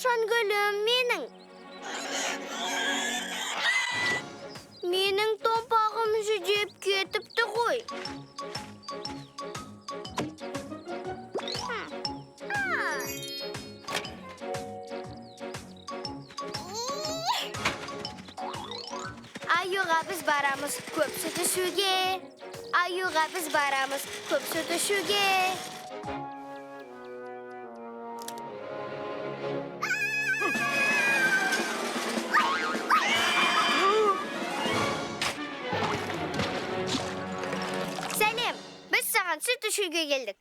қашан гүлім менің? Менің томпағым жүдеп кетіпті ғой. Аюға біз барамыз көп сүт ішуге. Аюға біз барамыз көп сүт ішуге. Сәлем, біз саған сүт ішуге келдік.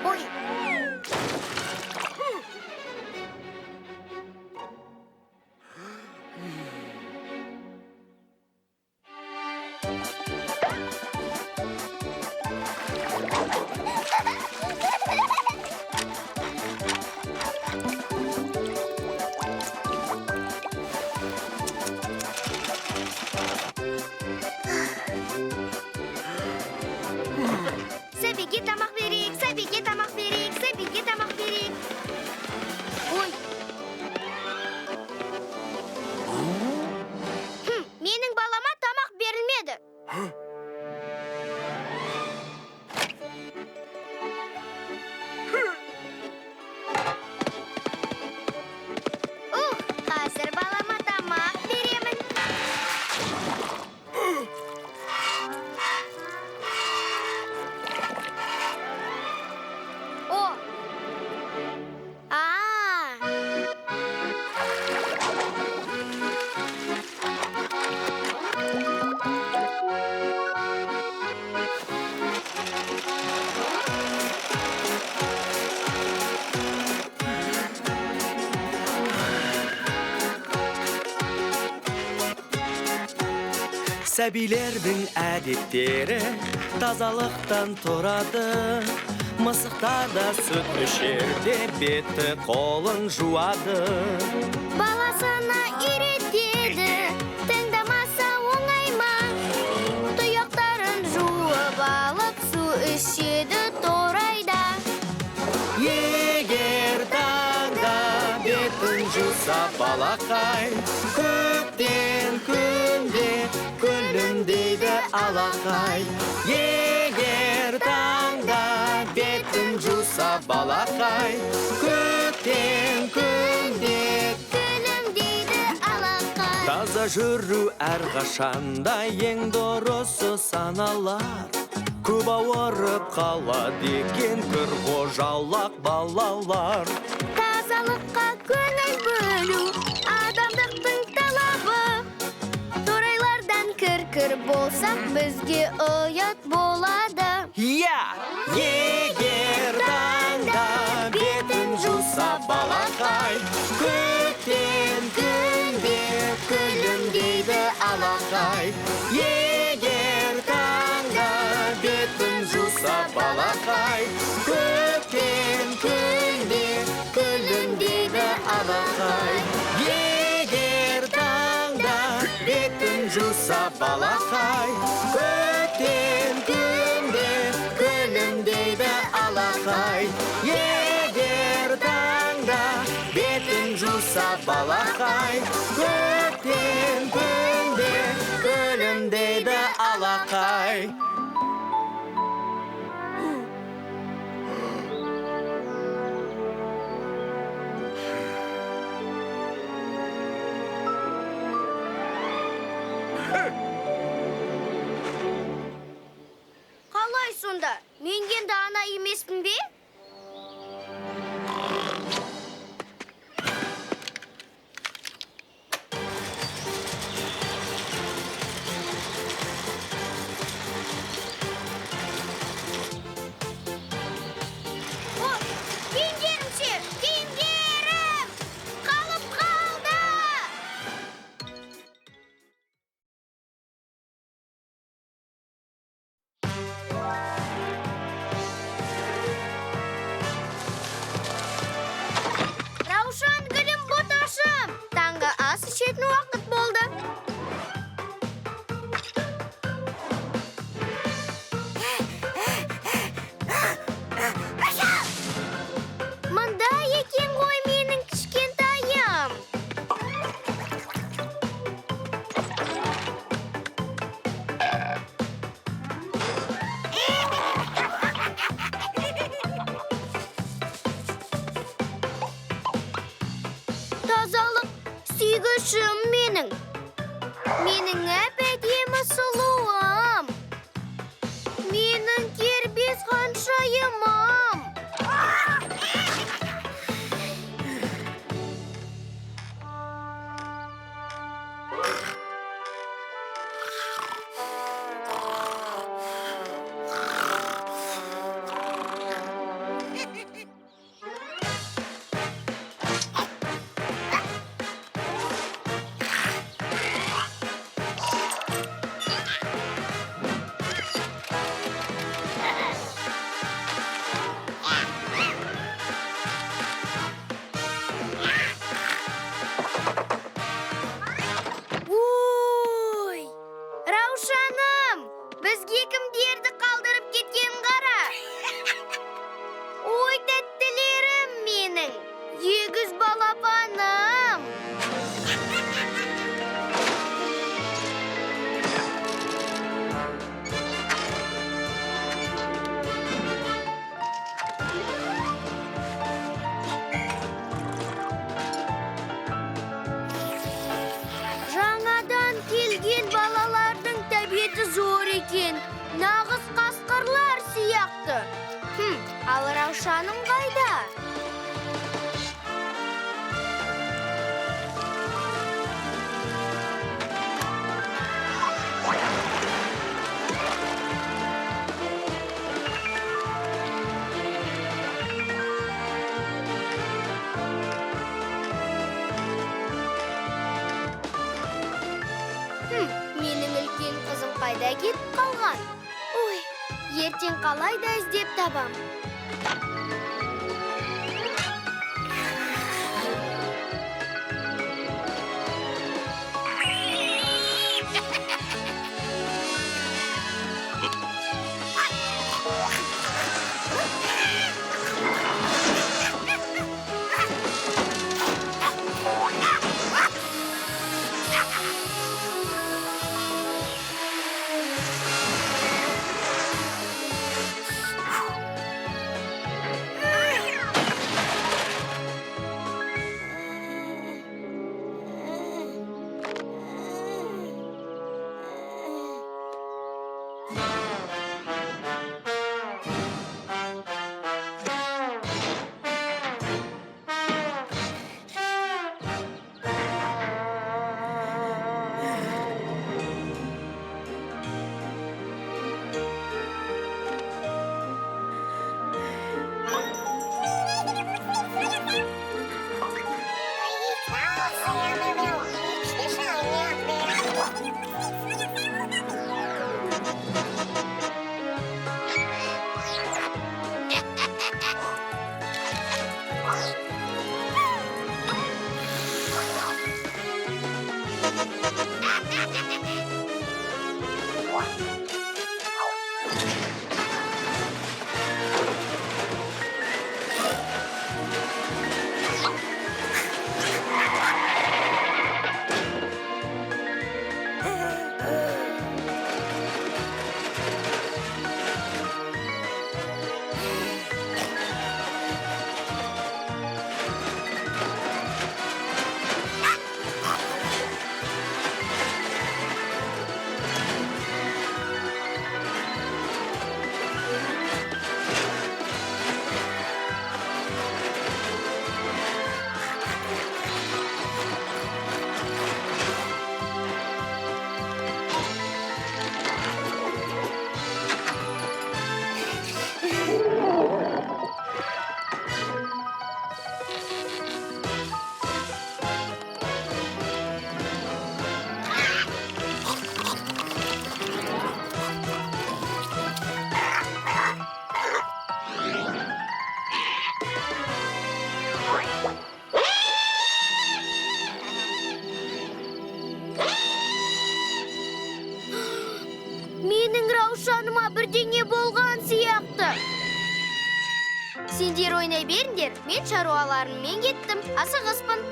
Ой. Сәбиге тамақ берейік, Сәбиге тамақ берейік, Сәбиге тамақ берейік. Ой. Менің балама тамақ берілмеді. Қазір балама тамақ беремін. О! Сәбилердің әдеттері тазалықтан тұрады. Мысықтар да сүт ішерде беті қолын жуады. Баласына үйретеді, тыңдамаса оңай ма? Тұяқтарын жуып алып, су ішеді торайда. Егер таңда бетін жуса балақай, көптен күнде күлімдейді алақай. Егер таңда бетін жуса балақай, көптен күнде Күлімдейді алақай. таза жүру әрқашанда ең дұрысы саналар. Көп ауырып қалады екен кір қожалақ балалар. Тазалыққа көңіл бөлу адамдықтың талабы. Торайлардан кір болсақ, бізге ұят болады. Егер таңда бетін жуса балақай, көптен күнде күлімдейді алақай. Егер таңда бетін жуса балақай, көптен күнде күлімдейді алақай. Егер таңда бетін жуса балақай, көптен күнде күлімдейді алақай. Егер таңда бетін жуса балақай, көптен күнде күлімдейді алақай. Қалай сонда? Мен енді ана емеспін бе? Күйшім менің. Менің әп-әдемі сұлуым. Менің кербез ханшайымым. Ой, Раушаным, бізге кімдерді қалдырып кеткен қара. Ой, тәттілерім менің, егіз балапаным. Жаңадан келген балалардың тәбеті зор екен. Нағыз қасқырлар сияқты. Ал Раушаным қайда? Менің үлкен қызым қайда кетіп қалған? Ой, ертең қалай да іздеп табам. Раушаныма бірдеңе болған сияқты. Сендер ойнай беріңдер, мен шаруаларыммен кеттім, асығыспын.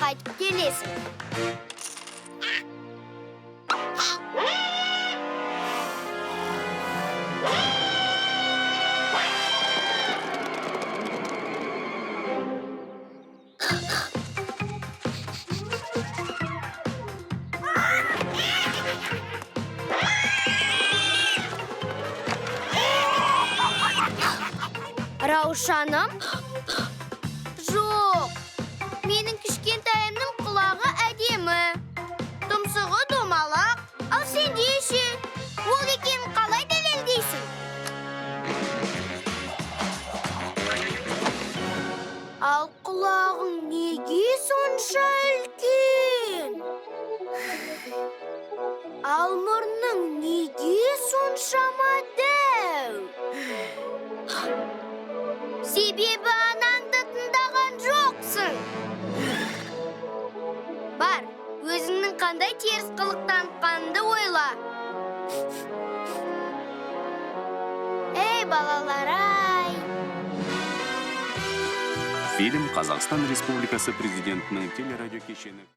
қайтып келесің. Раушаным? Жоқ. Менің кішкентайымның құлағы әдемі. Тұмсығы домалақ. Ал сенде ше? Ол екенін қалай дәлелдейсің? Ал құлағың неге сонша үлкен? Ал мұрның неге соншама дәу? Себебі анаңды тыңдаған жоқсың. Бар, өзіңнің қандай теріс қылық танытқаныңды ойла. Ей, балалар-ай! Фильм Қазақстан Республикасы президентінің телерадио кешені.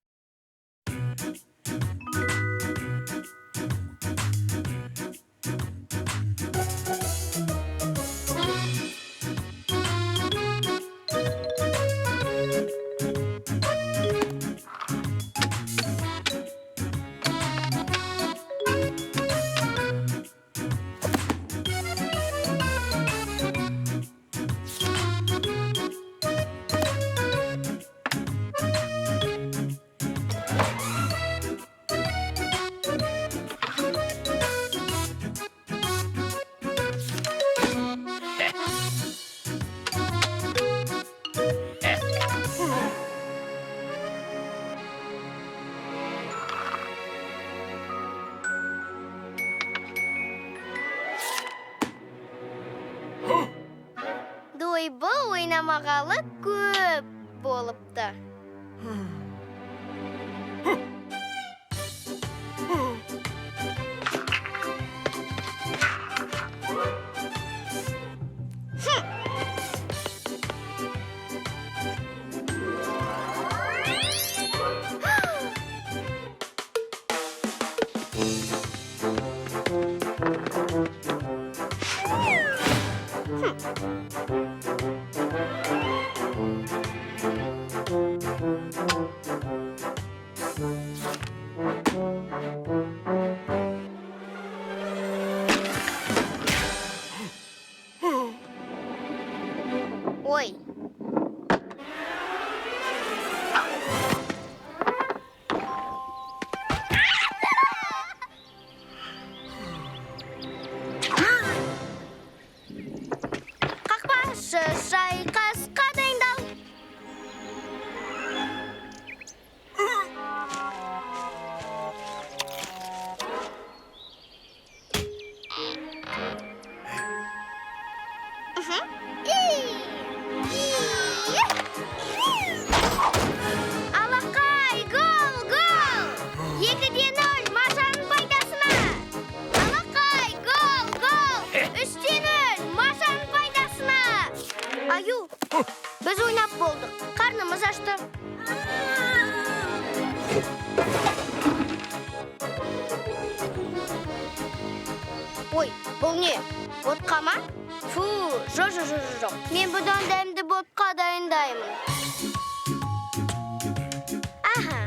Дойбы ойнамағалы көп болыпты. Ой. Қақпашы шайқасқа дайындал. Алақай, гол, гол! 2-0 Машаның пайдасына. Алақай, гол, гол! 3-0 Машаның пайдасына. Аю, біз ойнап болдық. Қарнымыз ашты. Ой, бұл не? Ботқа ма? Фу, жоқ. Мен бұдан дәмді ботқа дайындаймын. Аха.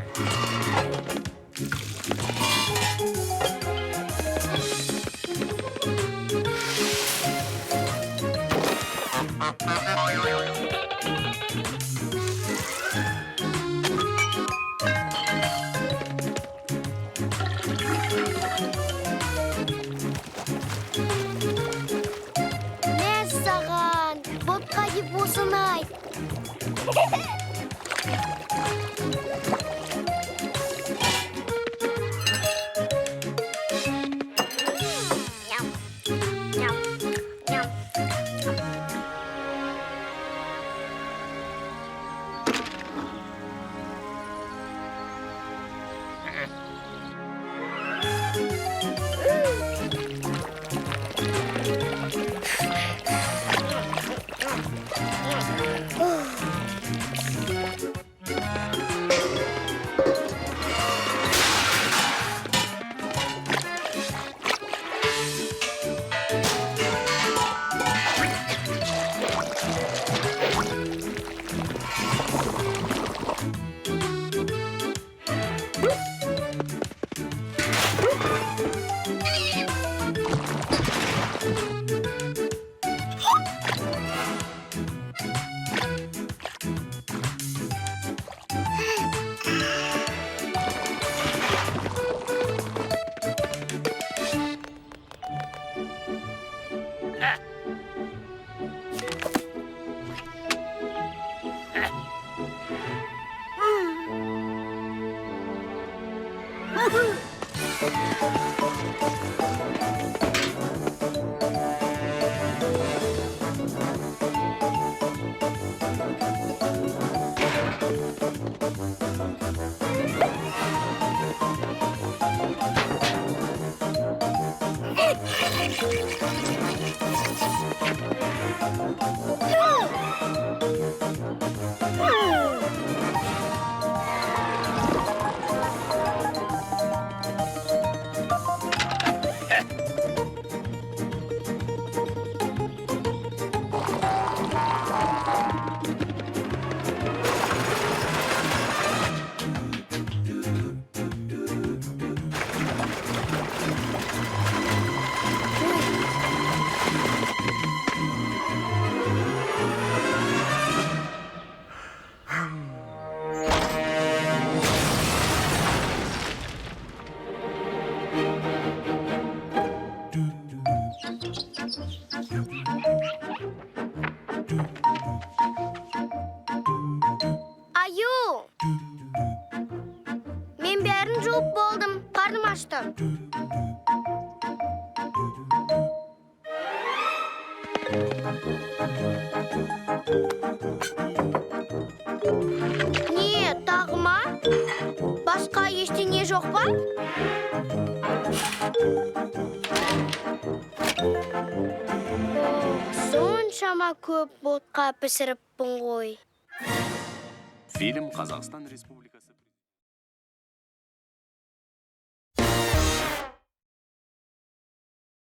Мәссаған, ботқа деп осыны айт. Аю! Мен бәрін жуып болдым. Қарным ашты. Не, тағы ма? Басқа ештеңе жоқ па? Соншама көп ботқа пісіріппін ғой. Фильм Қазақстан Республикасы